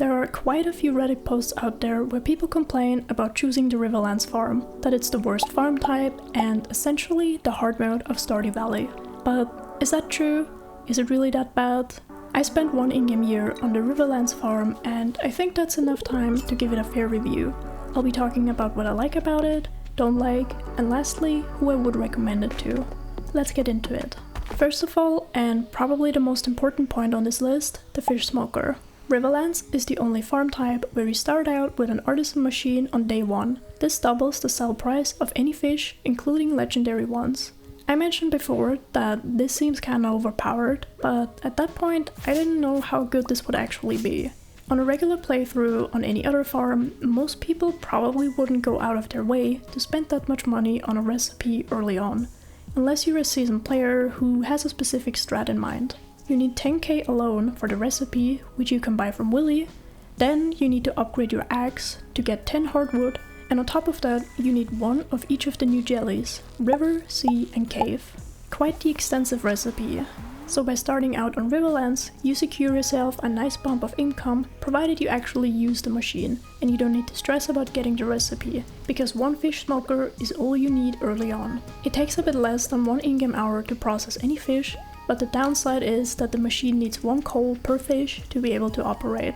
There are quite a few Reddit posts out there where people complain about choosing the Riverlands Farm, that it's the worst farm type and essentially the hard mode of Stardew Valley. But is that true? Is it really that bad? I spent 1 in-game year on the Riverlands Farm and I think that's enough time to give it a fair review. I'll be talking about what I like about it, don't like, and lastly, who I would recommend it to. Let's get into it. First of all, and probably the most important point on this list, the fish smoker. Riverlands is the only farm type where you start out with an artisan machine on day 1. This doubles the sell price of any fish, including legendary ones. I mentioned before that this seems kinda overpowered, but at that point I didn't know how good this would actually be. On a regular playthrough on any other farm, most people probably wouldn't go out of their way to spend that much money on a recipe early on, unless you're a seasoned player who has a specific strat in mind. You need 10k alone for the recipe, which you can buy from Willy. Then you need to upgrade your axe to get 10 hardwood, and on top of that you need 1 of each of the new jellies, river, sea and cave. Quite the extensive recipe. So by starting out on Riverlands, you secure yourself a nice bump of income provided you actually use the machine, and you don't need to stress about getting the recipe, because 1 fish smoker is all you need early on. It takes a bit less than 1 in-game hour to process any fish, but the downside is that the machine needs 1 coal per fish to be able to operate.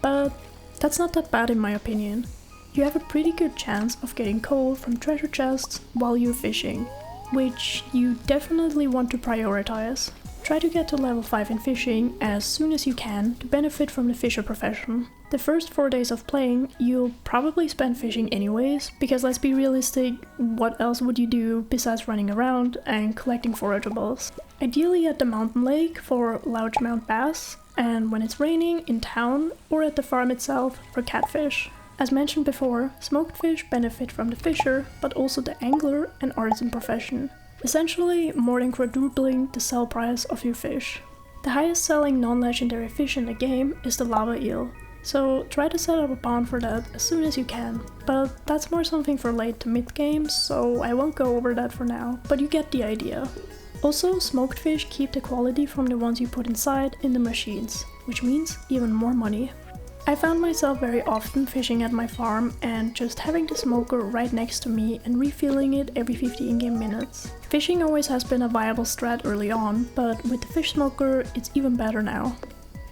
But that's not that bad in my opinion. You have a pretty good chance of getting coal from treasure chests while you're fishing, which you definitely want to prioritize. Try to get to level 5 in fishing as soon as you can to benefit from the fisher profession. The first 4 days of playing you'll probably spend fishing anyways, because let's be realistic, what else would you do besides running around and collecting forageables? Ideally at the mountain lake for largemouth bass, and when it's raining in town or at the farm itself for catfish. As mentioned before, smoked fish benefit from the fisher, but also the angler and artisan profession. Essentially more than quadrupling the sell price of your fish. The highest selling non-legendary fish in the game is the lava eel, so try to set up a pond for that as soon as you can. But that's more something for late to mid game, so I won't go over that for now, but you get the idea. Also, smoked fish keep the quality from the ones you put inside in the machines, which means even more money. I found myself very often fishing at my farm and just having the smoker right next to me and refilling it every 50 in-game minutes. Fishing always has been a viable strat early on, but with the fish smoker it's even better now.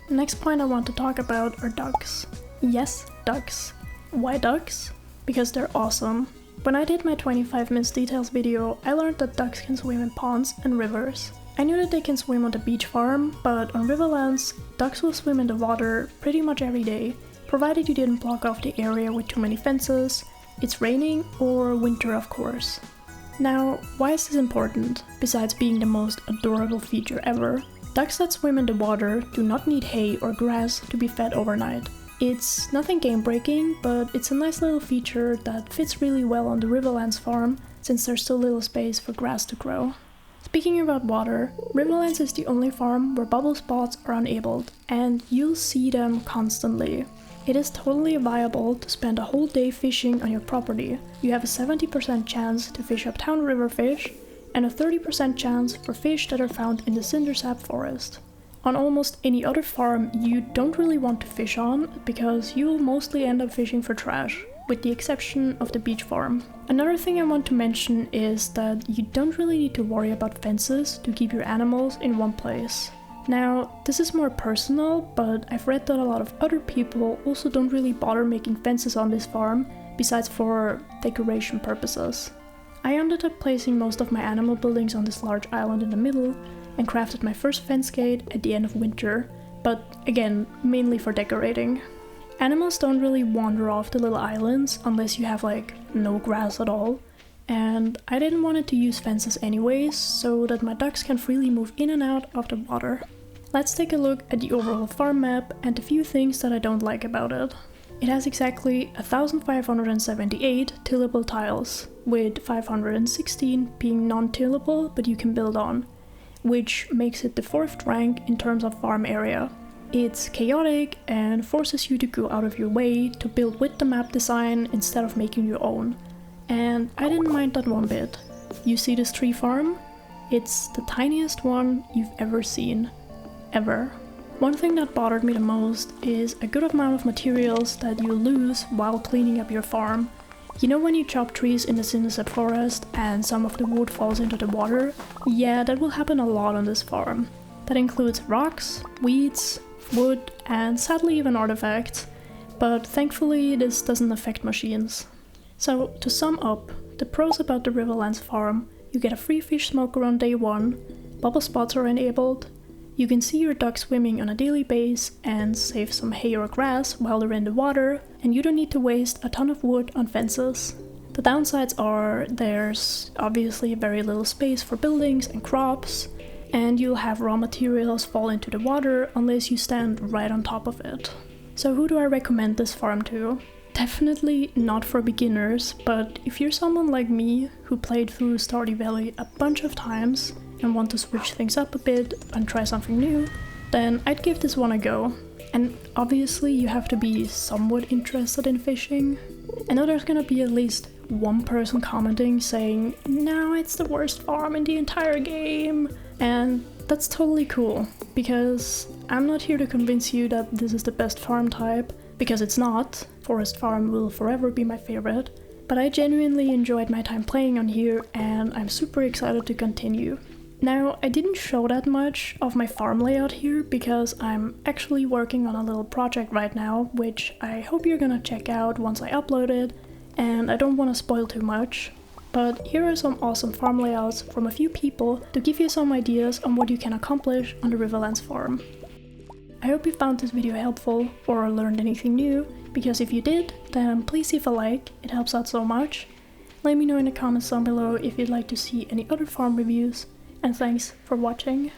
The next point I want to talk about are ducks. Yes, ducks. Why ducks? Because they're awesome. When I did my 25 minutes details video, I learned that ducks can swim in ponds and rivers. I knew that they can swim on the beach farm, but on Riverlands, ducks will swim in the water pretty much every day, provided you didn't block off the area with too many fences, it's raining, or winter of course. Now, why is this important, besides being the most adorable feature ever? Ducks that swim in the water do not need hay or grass to be fed overnight. It's nothing game-breaking, but it's a nice little feature that fits really well on the Riverlands farm, since there's still little space for grass to grow. Speaking about water, Riverlands is the only farm where bubble spots are enabled, and you'll see them constantly. It is totally viable to spend a whole day fishing on your property. You have a 70% chance to fish uptown river fish, and a 30% chance for fish that are found in the cindersap forest. On almost any other farm you don't really want to fish on, because you'll mostly end up fishing for trash, with the exception of the beach farm. Another thing I want to mention is that you don't really need to worry about fences to keep your animals in one place. Now, this is more personal, but I've read that a lot of other people also don't really bother making fences on this farm, besides for decoration purposes. I ended up placing most of my animal buildings on this large island in the middle, and crafted my first fence gate at the end of winter, but again, mainly for decorating. Animals don't really wander off the little islands unless you have like no grass at all, and I didn't want it to use fences anyways, so that my ducks can freely move in and out of the water. Let's take a look at the overall farm map and a few things that I don't like about it. It has exactly 1578 tillable tiles, with 516 being non-tillable but you can build on, which makes it the 4th rank in terms of farm area. It's chaotic and forces you to go out of your way to build with the map design instead of making your own. And I didn't mind that one bit. You see this tree farm? It's the tiniest one you've ever seen. Ever. One thing that bothered me the most is a good amount of materials that you lose while cleaning up your farm. You know when you chop trees in the Cindersap forest and some of the wood falls into the water? Yeah, that will happen a lot on this farm. That includes rocks, weeds, wood, and sadly even artifacts. But thankfully this doesn't affect machines. So to sum up, the pros about the Riverlands Farm: you get a free fish smoker on day 1, bubble spots are enabled, you can see your ducks swimming on a daily basis and save some hay or grass while they're in the water, and you don't need to waste a ton of wood on fences. The downsides are there's obviously very little space for buildings and crops, and you'll have raw materials fall into the water unless you stand right on top of it. So who do I recommend this farm to? Definitely not for beginners, but if you're someone like me who played through Stardew Valley a bunch of times and want to switch things up a bit and try something new, then I'd give this one a go. And obviously you have to be somewhat interested in fishing. I know there's gonna be at least one person commenting saying, "No, it's the worst farm in the entire game," and that's totally cool, because I'm not here to convince you that this is the best farm type, because it's not. Forest Farm will forever be my favorite, but I genuinely enjoyed my time playing on here and I'm super excited to continue. Now, I didn't show that much of my farm layout here because I'm actually working on a little project right now, which I hope you're gonna check out once I upload it, and I don't want to spoil too much. But here are some awesome farm layouts from a few people to give you some ideas on what you can accomplish on the Riverlands Farm. I hope you found this video helpful or learned anything new, because if you did, then please leave a like, it helps out so much. Let me know in the comments down below if you'd like to see any other farm reviews, and thanks for watching.